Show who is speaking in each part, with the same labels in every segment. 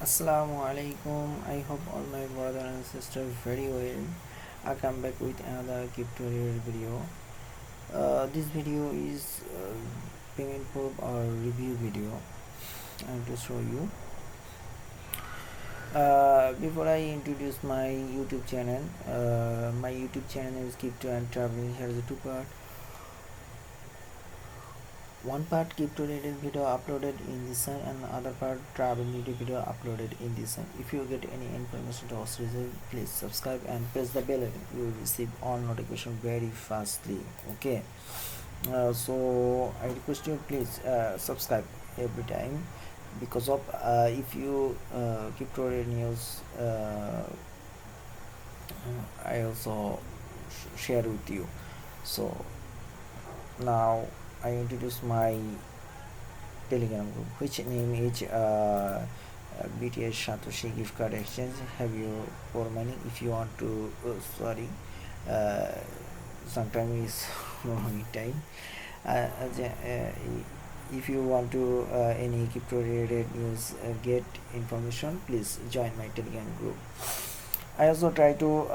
Speaker 1: Assalamu alaikum. I hope all my brother and sister very well. I come back with another tutorial video. This video is payment proof or review video. I'm to show you. Before I introduce my YouTube channel, my YouTube channel is Crypto and Traveling. Here is a two-part. One part crypto related video uploaded in this site and other part travel related video uploaded in this site. If you get any information to us result, please subscribe and press the bell icon. You will receive all notification very fastly. Okay. So I request you please subscribe every time because of if you crypto related news I also share with you. So now I introduce my Telegram group, which name is BTS Satoshi gift card exchange. Have you for money? If you want to, sometimes is wrong time. If you want to any crypto related news, get information, please join my Telegram group. I also try to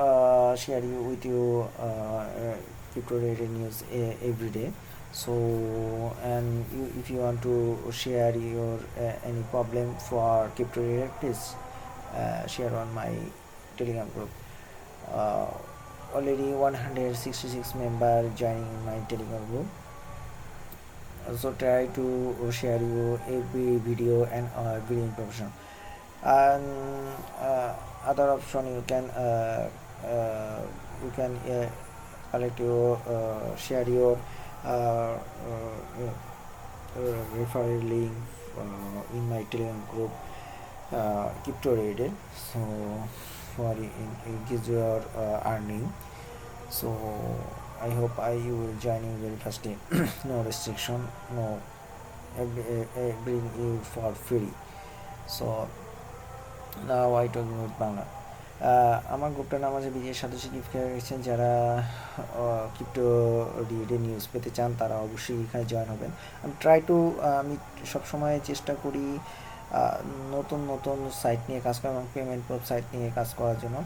Speaker 1: share you with you crypto related news every day. So and if you want to share your any problem for crypto related, please share on my Telegram group. uh, Already 166 member joining my Telegram group. Also try to share you every video and every information. And other option you can collect your share your uh, referral link in my Telegram group, crypto related. So for increase your earning. So I hope you will joining very fastly. No restriction, no bring you for free. So now I talking about Bangla. আমার গ্রুপটার নাম আছে বিজয়ের সদস্য gift exchange. যারা crypto related news পেতে চান তারা অবশ্যই এখানে জয়েন হবেন। আমি সবসময় চেষ্টা করি নতুন নতুন সাইট নিয়ে কাজ করা এবং পেমেন্ট প্রুফ সাইট নিয়ে কাজ করার জন্য।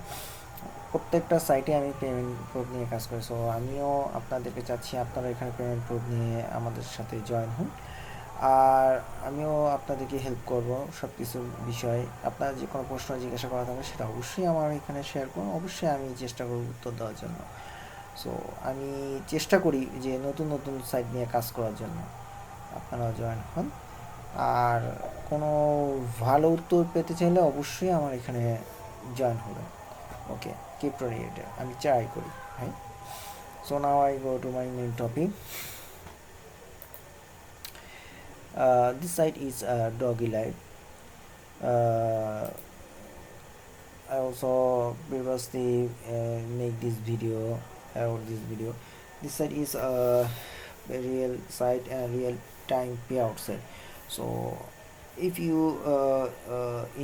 Speaker 1: প্রত্যেকটা সাইটে আমি পেমেন্ট প্রুফ নিয়ে কাজ করি। সো আমিও আপনাদেরকে চাচ্ছি আপনারা এখানে পেমেন্ট প্রুফ নিয়ে আমাদের সাথে জয়েন হন। আর আমিও আপনাদেরকে হেল্প করব সব কিছু বিষয়ে। আপনার যে কোনো প্রশ্ন জিজ্ঞাসা করা থাকবে সেটা অবশ্যই আমার এখানে শেয়ার করুন। অবশ্যই আমি চেষ্টা করব উত্তর দেওয়ার জন্য। সো আমি চেষ্টা করি যে নতুন নতুন সাইট নিয়ে কাজ করার জন্য। আপনারাও জয়েন হন। আর কোনো ভালো উত্তর পেতে চাইলে অবশ্যই আমার এখানে জয়েন হবেন। ওকে, ক্রিপ্টো রিলেটেড আমি ট্রাই করি ভাই। So now I go to my main topic. This site is Dogecoin. I also previously make this video or this video. This site is a real site and real time payout site. So if you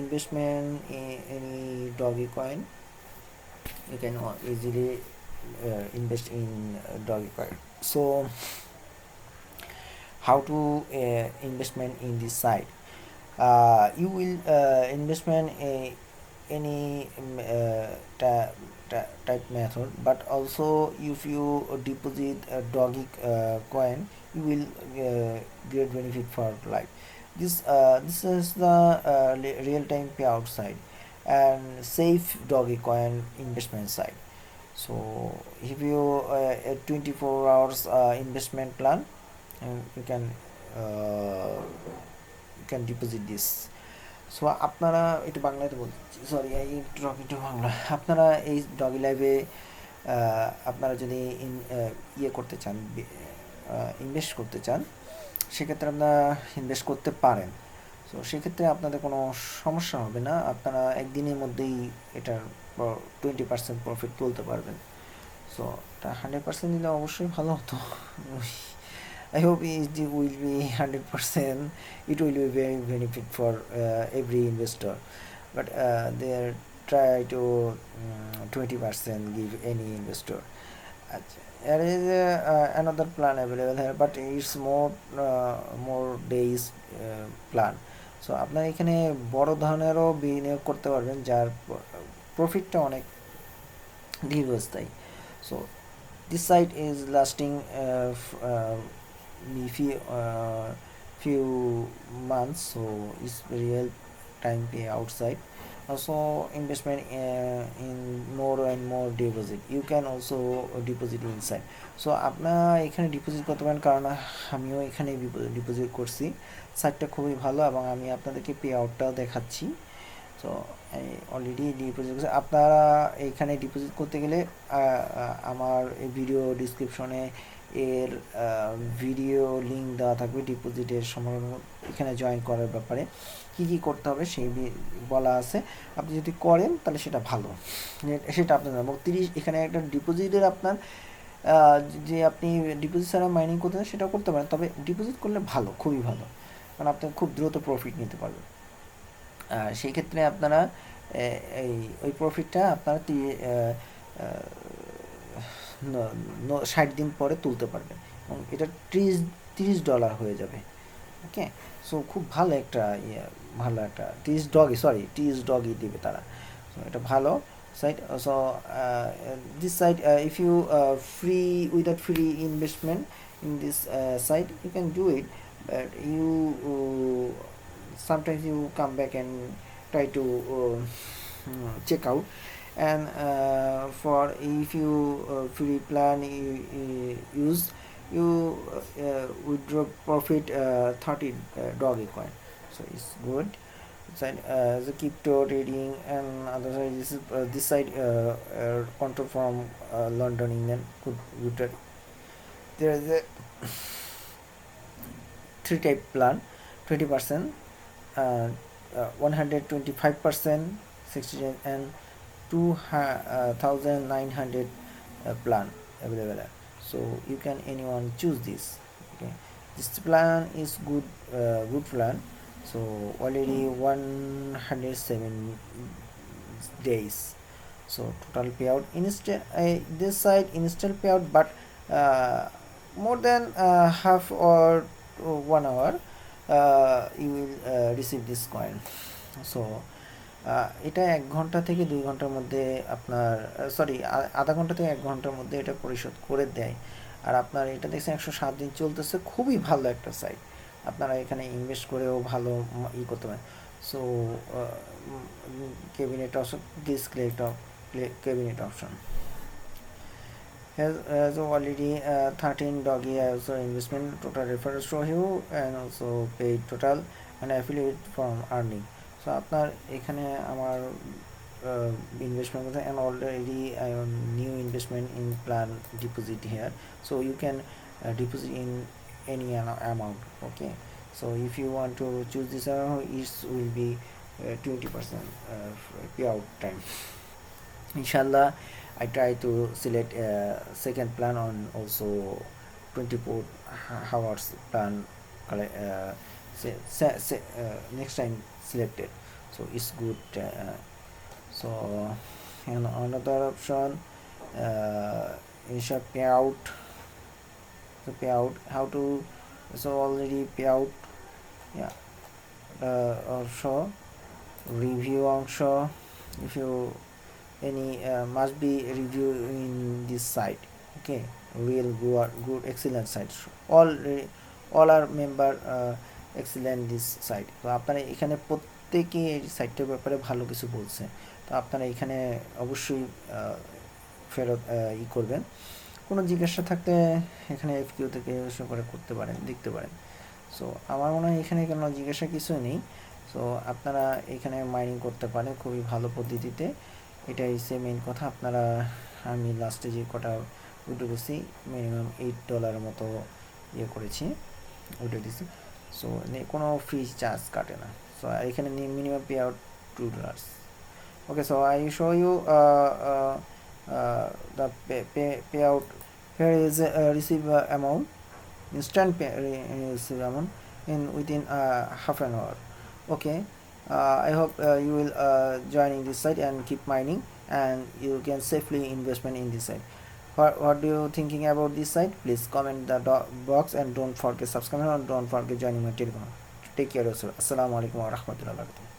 Speaker 1: investment in any Dogecoin, you can easily invest in Dogecoin. So how to investment in this site? You will investment any type method, but also if you deposit a Dogecoin, you will get benefit for life. This is the real-time payout site and safe Dogecoin investment site. So if you a 24 hours investment plan, and you can deposit this. So আপনারা একটু বাংলাতে বলছি, sorry একটু বাংলা। আপনারা এই doggy লাইভে আপনারা যদি ইয়ে করতে চান, ইনভেস্ট করতে চান, সেক্ষেত্রে আপনারা ইনভেস্ট করতে পারেন। সো সেক্ষেত্রে আপনাদের কোনো সমস্যা হবে না। আপনারা একদিনের মধ্যেই এটার 20% প্রফিট তুলতে পারবেন। সো এটা 100% দিলে অবশ্যই ভালো হতো। I hope it will be 100%. It will be very benefit for every investor, but they try to 20% give any investor. There is another plan available here, but it's more days plan. So আপনারা এখানে বড় ধরনেরও বিনিয়োগ করতে পারবেন, যার প্রফিটটা অনেক দীর্ঘস্থায়ী। So this site is lasting few months, so it's real time payout site. Also investment in more and more deposit, you can also deposit inside. so আপনারা এখানে ডিপোজিট করতে পারেন, কারণ আমিও এখানে ডিপোজিট করছি। সাইটটা খুবই ভালো এবং আমি আপনাদেরকে পে আউটটাও দেখাচ্ছি। সো অলরেডি ডিপোজিট করছে। আপনারা এখানে ডিপোজিট করতে গেলে আমার এই ভিডিও ডিসক্রিপশনে এর ভিডিও লিঙ্ক দেওয়া থাকবে ডিপোজিটের সময় এখানে জয়েন করার ব্যাপারে কি কি করতে হবে সেই বলা আছে। আপনি যদি করেন তাহলে সেটা ভালো, সেটা আপনার এবং 30 এখানে একটা ডিপোজিটের আপনার যে আপনি ডিপোজিট ছাড়া মাইনিং করতে চান সেটাও করতে পারেন, তবে ডিপোজিট করলে ভালো, খুবই ভালো, কারণ আপনি খুব দ্রুত প্রফিট নিতে পারবেন। সেই ক্ষেত্রে আপনারা ওই প্রফিটটা আপনারা 60 দিন পরে তুলতে পারবেন এবং এটা $30 হয়ে যাবে। ওকে, সো খুব ভালো একটা ভালো একটা $30 দিবে তারা। সো এটা ভালো site. So this site, if you free without free investment in this site, you can do it, but you sometimes you come back and try to check out. And for if you free plan you use, you withdraw profit 30 Dogecoin, so it's good. Side the crypto trading and other side, this side control from London, England. Good. There is a 3 type plan: 20%, 125%, 60, and 2,900 plan available. So you can anyone choose this. Okay, this plan is good plan. So already 107 days. So total payout this side initial payout, but more than half or 1 hour you will receive this coin. So এটা 1 ঘন্টা থেকে 2 ঘন্টার মধ্যে আপনার আধা ঘন্টা থেকে 1 ঘন্টার মধ্যে এটা পরিশোধ করে দেয়। আর আপনার এটা দেখছেন 107 দিন চলতেছে, খুবই ভালো একটা সাইট, আপনারা এখানে ইনভেস্ট করেও ভালো করতে পারেন। So cabinet option, cabinet option has already 13 doggy also investment, total referrals show you, and also paid total and affiliate from earning. So আপনার এখানে আমার investment কথা, and already I own new investment in plan deposit here, so you can deposit in any amount. Okay, so if you want to choose this amount, it will be 20% payout time. Inshallah, I try to select second plan on also 24 hours plan next time selected, so it's good. So and another option, insure payout. The payout, how to, so already payout, yeah, also review also, if you any must be review in this site. Okay, real good excellent site, all are member excellent this site. তো আপনারা এখানে প্রত্যেকে এই সাইটটার ব্যাপারে ভালো কিছু বলছে, তো আপনারা এখানে অবশ্যই ফেরত করবেন। কোনো জিজ্ঞাসা থাকলে এখানে এফকিউ থেকে করে করতে পারেন, দেখতে পারেন। সো আমার মনে হয় এখানে কোনো জিজ্ঞাসা কিছু নেই। সো আপনারা এখানে মাইনিং করতে পারেন খুবই ভালো পদ্ধতিতে, এটাই হচ্ছে মেইন কথা। আপনারা আমি লাস্টে যে কটা উঠে গেছি মিনিমাম $8 মতো করেছি, উঠে দিছি। সো কোনো ফ্রি চার্জ কাটে না। সো এখানে minimum payout $2. Okay, so I show you the payout. Here is receive amount, instant receive amount in within half an hour. Okay, I hope you will join this site and keep mining, and you can safely investment in this site. What do you thinking about this site? Please comment the box, and don't forget subscribe and don't forget joining my Telegram. Take care of yourself. Assalamu alaikum wa rahmatullahi wa barakatuh.